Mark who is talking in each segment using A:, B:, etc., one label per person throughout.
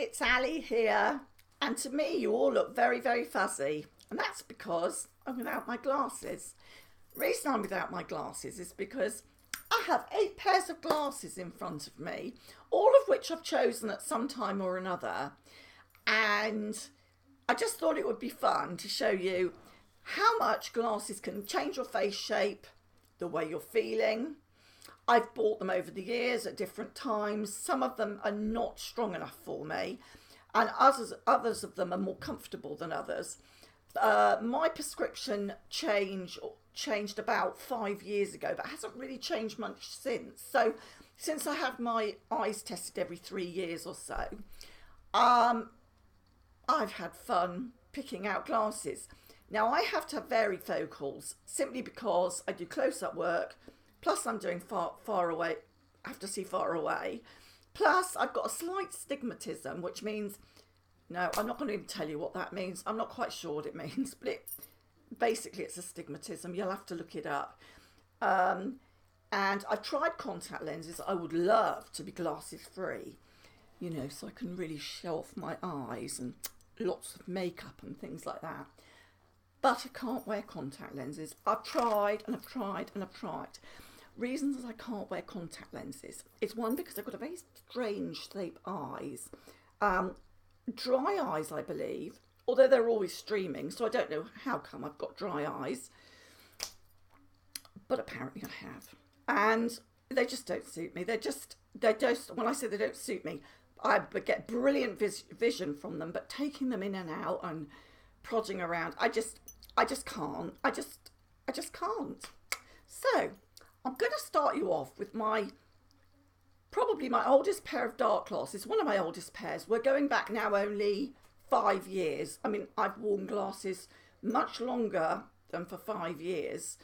A: it's Ali here, and to me, you all look very, very fuzzy, and that's because I'm without my glasses. The reason I'm without my glasses is because I have 8 pairs of glasses in front of me, all of which I've chosen at some time or another, and I just thought it would be fun to show you how much glasses can change your face shape, the way you're feeling. I've bought them over the years at different times. Some of them are not strong enough for me, and others of them are more comfortable than others. My prescription changed about 5 years ago, but hasn't really changed much since. So since I have my eyes tested every 3 years or so, I've had fun picking out glasses. Now I have to have varifocals simply because I do close-up work. Plus, I'm doing far away. I have to see far away. Plus, I've got a slight stigmatism, which means, no, I'm not going to even tell you what that means. I'm not quite sure what it means, but basically it's a stigmatism. You'll have to look it up. And I've tried contact lenses. I would love to be glasses free, so I can really show off my eyes and lots of makeup and things like that. But I can't wear contact lenses. I've tried and I've tried and I've tried. Reasons I can't wear contact lenses. It's one, because I've got a very strange shaped eyes. Dry eyes, I believe, although they're always streaming, so I don't know how come I've got dry eyes. But apparently I have. And they just don't suit me. They just, when I say they don't suit me, I get brilliant vision from them, but taking them in and out and prodding around, I just can't. I just can't. So I'm going to start you off with probably my oldest pair of dark glasses, one of my oldest pairs. We're going back now only 5 years. I mean, I've worn glasses much longer than for 5 years,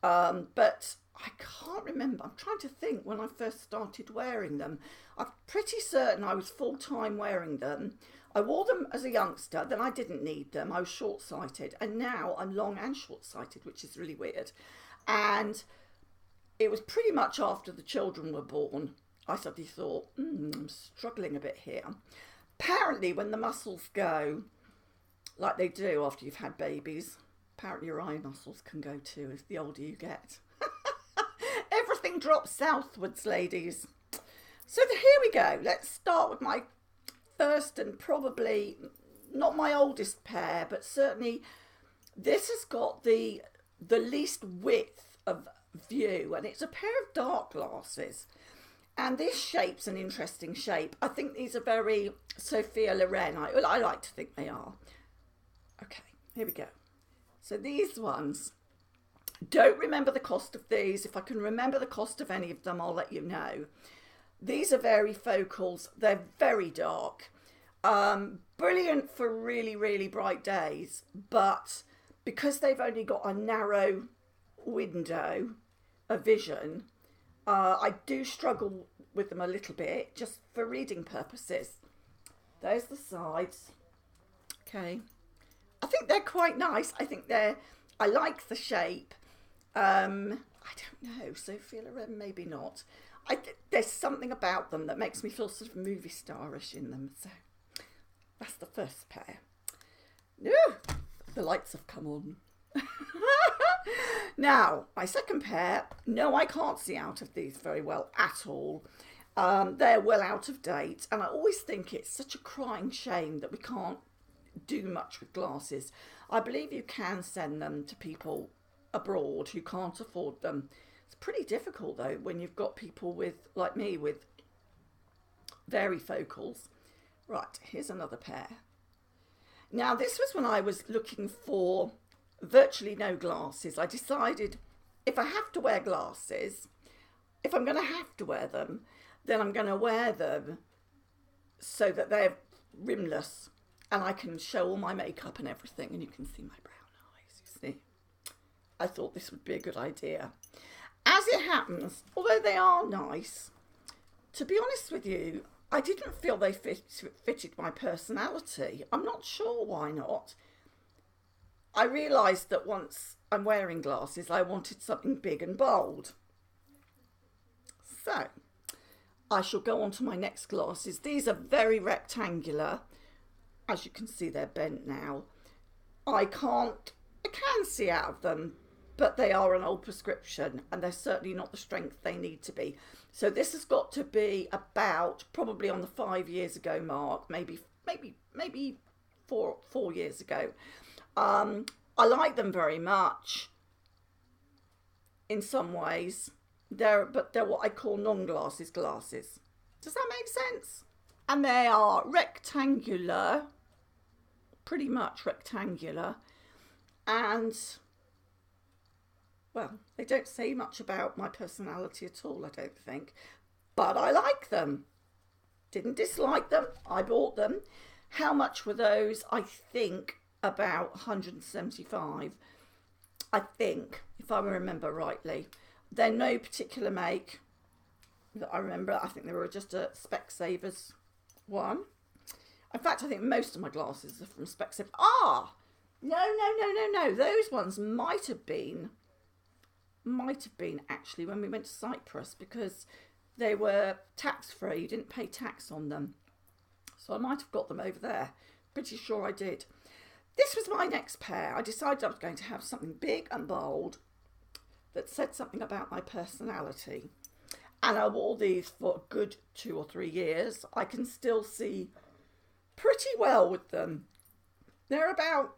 A: but I can't remember. I'm trying to think when I first started wearing them. I'm pretty certain I was full-time wearing them. I wore them as a youngster, then I didn't need them. I was short-sighted, and now I'm long and short-sighted, which is really weird. And it was pretty much after the children were born. I suddenly thought, I'm struggling a bit here. Apparently, when the muscles go, like they do after you've had babies, apparently your eye muscles can go too as the older you get. Everything drops southwards, ladies. So here we go. Let's start with my first and probably not my oldest pair, but certainly this has got the least width of view, and it's a pair of dark glasses. And this shape's an interesting shape. I think these are very Sophia Loren. I like to think they are. Okay, here we go. So these ones, don't remember the cost of these. If I can remember the cost of any of them, I'll let you know. These are varifocals. They're very dark. Brilliant for really, really bright days. But because they've only got a narrow window of vision, I do struggle with them a little bit, just for reading purposes. There's the sides. Okay. I think they're quite nice. I like the shape. I don't know, Sophia Loren, maybe not. There's something about them that makes me feel sort of movie starish in them. So that's the first pair. Ooh, the lights have come on. Now, my second pair, no, I can't see out of these very well at all. They're well out of date, and I always think it's such a crying shame that we can't do much with glasses. I believe you can send them to people abroad who can't afford them. It's pretty difficult though when you've got people like me with varifocals. Right, here's another pair. Now this was when I was looking for virtually no glasses. I decided if I have to wear glasses, if I'm going to have to wear them, then I'm going to wear them so that they're rimless and I can show all my makeup and everything, and you can see my brown eyes, you see. I thought this would be a good idea. As it happens, although they are nice, to be honest with you, I didn't feel they fitted my personality. I'm not sure why not. I realised that once I'm wearing glasses, I wanted something big and bold. So I shall go on to my next glasses. These are very rectangular. As you can see, they're bent now. I can see out of them, but they are an old prescription and they're certainly not the strength they need to be. So this has got to be about probably on the 5 years ago mark, maybe 4 years ago. I like them very much in some ways. They're what I call non-glasses glasses. Does that make sense? And they are rectangular, pretty much rectangular, and well, they don't say much about my personality at all, I don't think, but I like them. Didn't dislike them. I bought them. How much were those? I think about 175. I think, if I remember rightly. They're no particular make that I remember. I think they were just a Specsavers one. In fact, I think most of my glasses are from Specsavers. No. Those ones might have been actually when we went to Cyprus, because they were tax-free. You didn't pay tax on them. So I might have got them over there. Pretty sure I did. This was my next pair. I decided I was going to have something big and bold that said something about my personality. And I wore these for a good 2 or 3 years. I can still see pretty well with them. They're about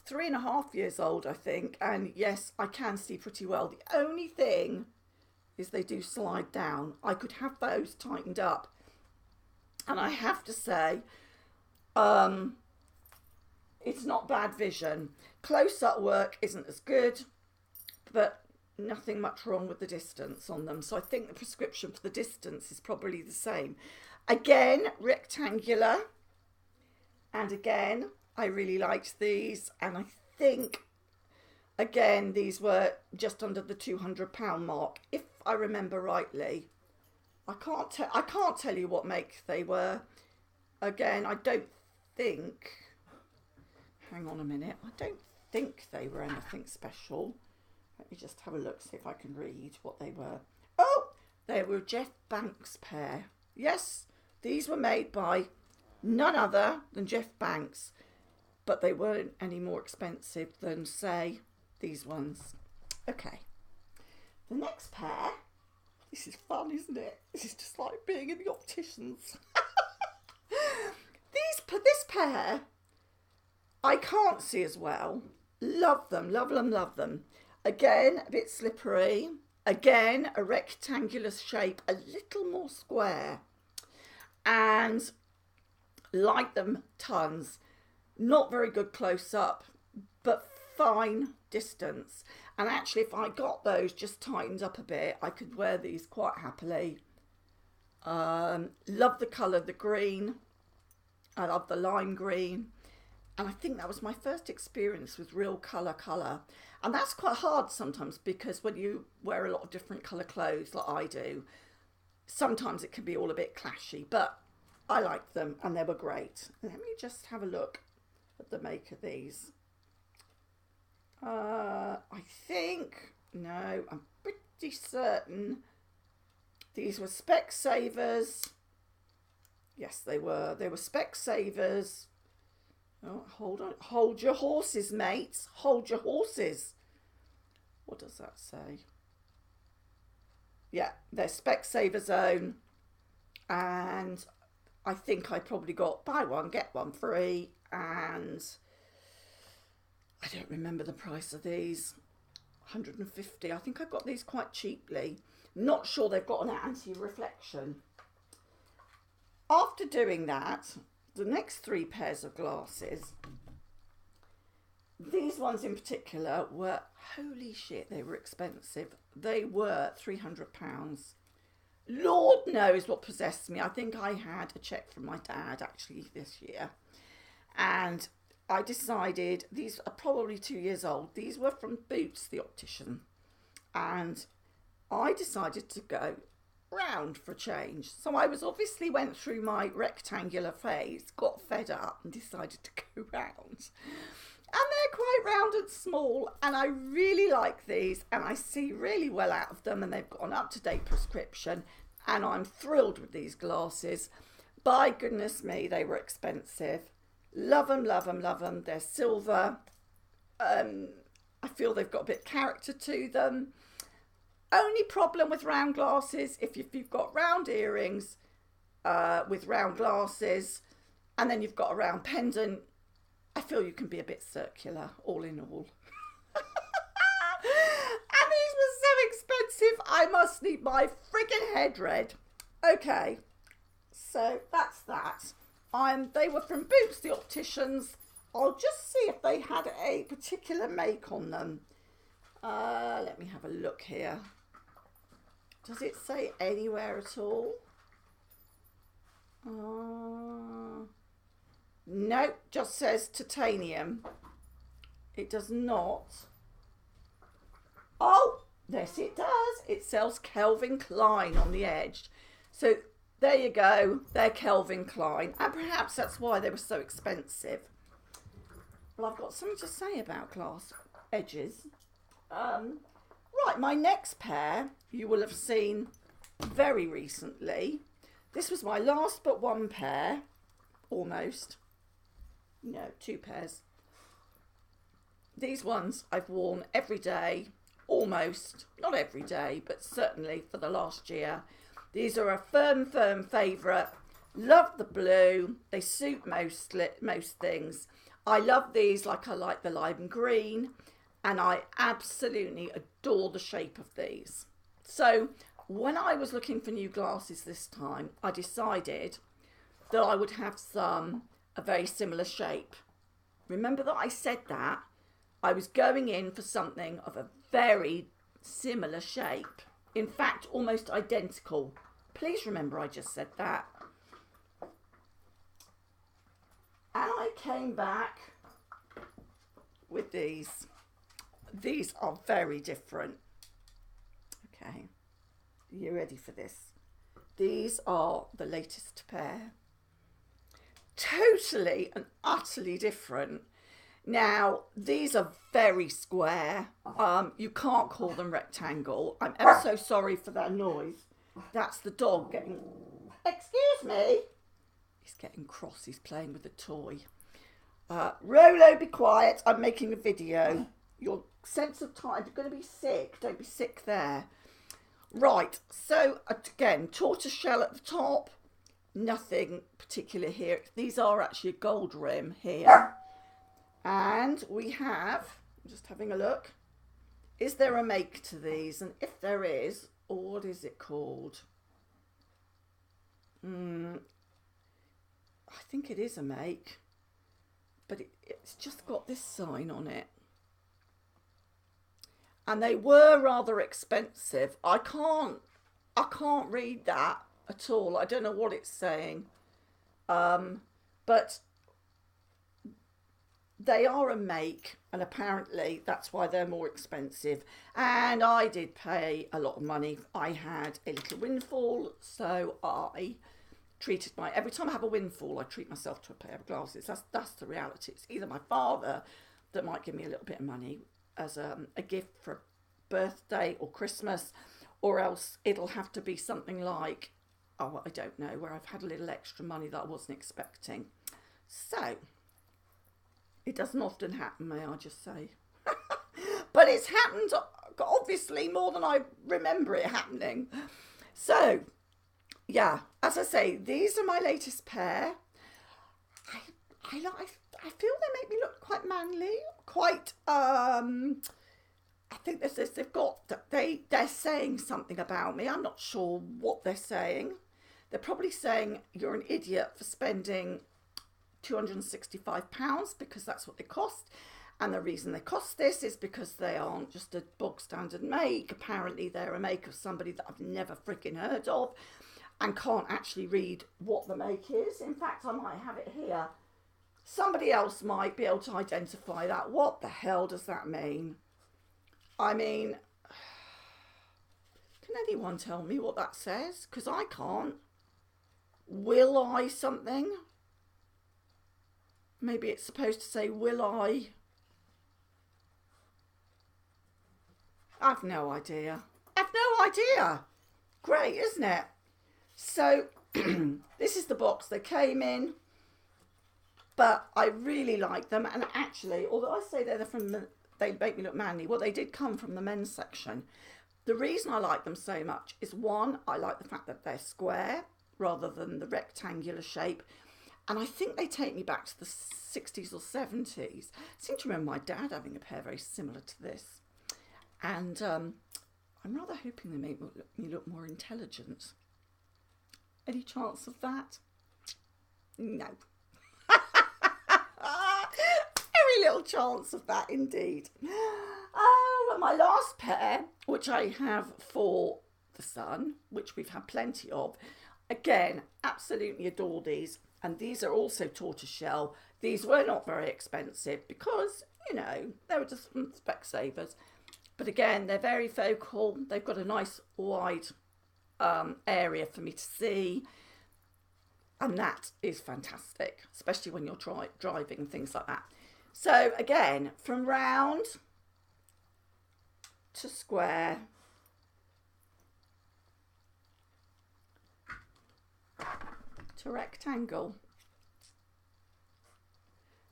A: 3.5 years old, I think. And yes, I can see pretty well. The only thing is they do slide down. I could have those tightened up. And I have to say, it's not bad vision. Close-up work isn't as good, but nothing much wrong with the distance on them. So I think the prescription for the distance is probably the same. Again, rectangular. And again, I really liked these. And I think, again, these were just under the £200 mark, if I remember rightly. I can't tell you what make they were. Again, I don't think... Hang on a minute. I don't think they were anything special. Let me just have a look, see if I can read what they were. Oh, they were Jeff Banks pair. Yes, these were made by none other than Jeff Banks, but they weren't any more expensive than, say, these ones. Okay. The next pair, this is fun, isn't it? This is just like being in the opticians. This pair, I can't see as well. Love them, love them, love them. Again, a bit slippery. Again, a rectangular shape, a little more square. And like them tons. Not very good close up, but fine distance. And actually, if I got those just tightened up a bit, I could wear these quite happily. Love the colour, the green. I love the lime green. And I think that was my first experience with real colour. And that's quite hard sometimes, because when you wear a lot of different colour clothes like I do, sometimes it can be all a bit clashy. But I liked them and they were great. Let me just have a look at the make of these. I think, no, I'm pretty certain these were Specsavers. Yes, they were. They were Specsavers. Oh, hold on. Hold your horses, mates. Hold your horses. What does that say? Yeah, they're Specsavers own. And I think I probably got buy one, get one free. And I don't remember the price of these. 150. I think I got these quite cheaply. Not sure they've got an anti-reflection. After doing that, the next 3 pairs of glasses, these ones in particular were, holy shit, they were expensive. They were £300. Lord knows what possessed me. I think I had a cheque from my dad actually this year. And I decided, these are probably 2 years old. These were from Boots, the optician. And I decided to go round for a change. So I obviously went through my rectangular phase, got fed up and decided to go round. And they're quite round and small, and I really like these, and I see really well out of them, and they've got an up-to-date prescription, and I'm thrilled with these glasses. By goodness me, they were expensive. Love them, love them, love them. They're silver. I feel they've got a bit of character to them. Only problem with round glasses, if you've got round earrings with round glasses, and then you've got a round pendant, I feel you can be a bit circular, all in all. And these were so expensive, I must need my friggin' head red. Okay, so that's that. They were from Boots the Opticians. I'll just see if they had a particular make on them. Let me have a look here. Does it say anywhere at all? No, just says titanium. It does not. Oh, yes it does. It sells Calvin Klein on the edge. So there you go. They're Calvin Klein. And perhaps that's why they were so expensive. Well, I've got something to say about glass edges. Right, my next pair you will have seen very recently. This was my last but one pair, almost. No, two pairs. These ones I've worn every day, almost. Not every day, but certainly for the last year. These are a firm favourite. Love the blue. They suit most things. I love these like I like the lime green. And I absolutely adore the shape of these. So when I was looking for new glasses this time, I decided that I would have some a very similar shape. Remember that I said that? I was going in for something of a very similar shape. In fact, almost identical. Please remember I just said that. And I came back with these. These are very different. Okay, are you ready for this? These are the latest pair. Totally and utterly different. Now, these are very square. You can't call them rectangle. I'm ever so sorry for that noise. That's the dog getting... Excuse me. He's getting cross. He's playing with a toy. Rolo, be quiet. I'm making a video. Your sense of time, you're going to be sick. Don't be sick there. Right, so again, tortoiseshell at the top. Nothing particular here. These are actually a gold rim here. And we have, I'm just having a look. Is there a make to these? And if there is, what is it called? I think it is a make. But it's just got this sign on it. And they were rather expensive. I can't read that at all. I don't know what it's saying. But they are a make, and apparently that's why they're more expensive. And I did pay a lot of money. I had a little windfall, so I treated every time I have a windfall, I treat myself to a pair of glasses. That's the reality. It's either my father that might give me a little bit of money as a gift for a birthday or Christmas, or else it'll have to be something like, oh, I don't know, where I've had a little extra money that I wasn't expecting. So it doesn't often happen, may I just say. But it's happened, obviously, more than I remember it happening. So, yeah, as I say, these are my latest pair. I feel they make me look quite manly, quite, I think they're saying something about me. I'm not sure what they're saying. They're probably saying you're an idiot for spending £265 because that's what they cost. And the reason they cost this is because they aren't just a bog standard make. Apparently they're a make of somebody that I've never freaking heard of and can't actually read what the make is. In fact, I might have it here. Somebody else might be able to identify that. What the hell does that mean? I mean, can anyone tell me what that says? Because I can't. Will I something? Maybe it's supposed to say, will I? I've no idea. I've no idea. Great, isn't it? So this is the box they came in, but I really like them. And actually, although I say they're from they make me look manly, well, they did come from the men's section. The reason I like them so much is, one, I like the fact that they're square rather than the rectangular shape. And I think they take me back to the 60s or 70s. I seem to remember my dad having a pair very similar to this. And I'm rather hoping they make me look more intelligent. Any chance of that? No. Very little chance of that indeed. Oh, my last pair, which I have for the son, which we've had plenty of. Again, absolutely adore these. And these are also tortoiseshell. These were not very expensive because, you know, they were just from Specsavers. But again, they're very focal. They've got a nice wide area for me to see. And that is fantastic, especially when you're driving and things like that. So again, from round to square to rectangle.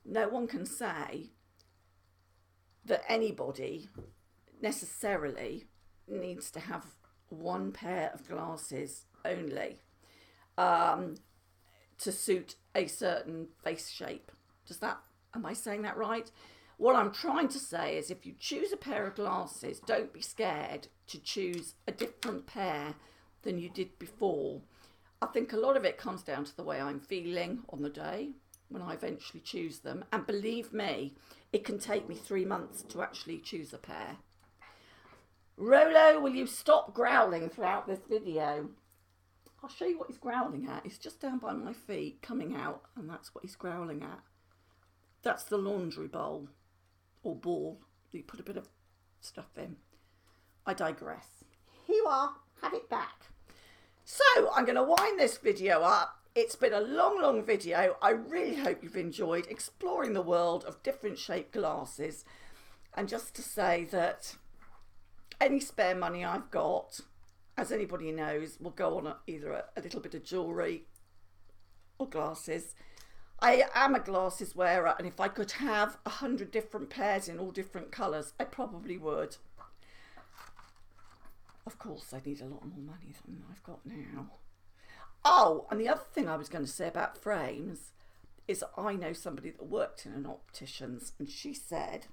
A: No one can say that anybody necessarily needs to have one pair of glasses only to suit a certain face shape. Am I saying that right? What I'm trying to say is, if you choose a pair of glasses, don't be scared to choose a different pair than you did before. I think a lot of it comes down to the way I'm feeling on the day when I eventually choose them. And believe me, it can take me 3 months to actually choose a pair. Rolo, will you stop growling throughout this video? I'll show you what he's growling at. He's just down by my feet, coming out, and that's what he's growling at. That's the laundry bowl, or ball. You put a bit of stuff in. I digress. Here you are, have it back. So I'm going to wind this video up. It's been a long video. I really hope you've enjoyed exploring the world of different shaped glasses. And just to say that any spare money I've got, as anybody knows, will go on either a little bit of jewellery or glasses. I am a glasses wearer, and if I could have 100 different pairs in all different colours, I probably would. Of course, I need a lot more money than I've got now. Oh, and the other thing I was going to say about frames is I know somebody that worked in an optician's, and she said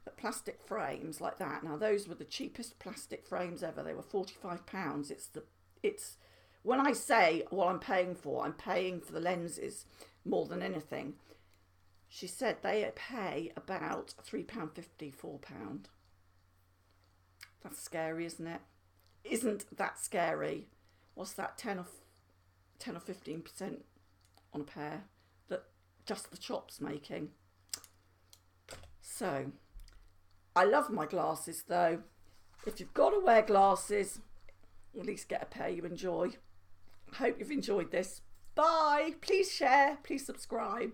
A: that plastic frames like that, now those were the cheapest plastic frames ever. They were £45. It's when I say what I'm paying for the lenses more than anything. She said they pay about £3.50, £4. That's scary, isn't it? Isn't that scary? What's that, 10 or 15% on a pair that just the shop's making? So, I love my glasses though. If you've got to wear glasses, at least get a pair you enjoy. I hope you've enjoyed this. Bye. Please share. Please subscribe.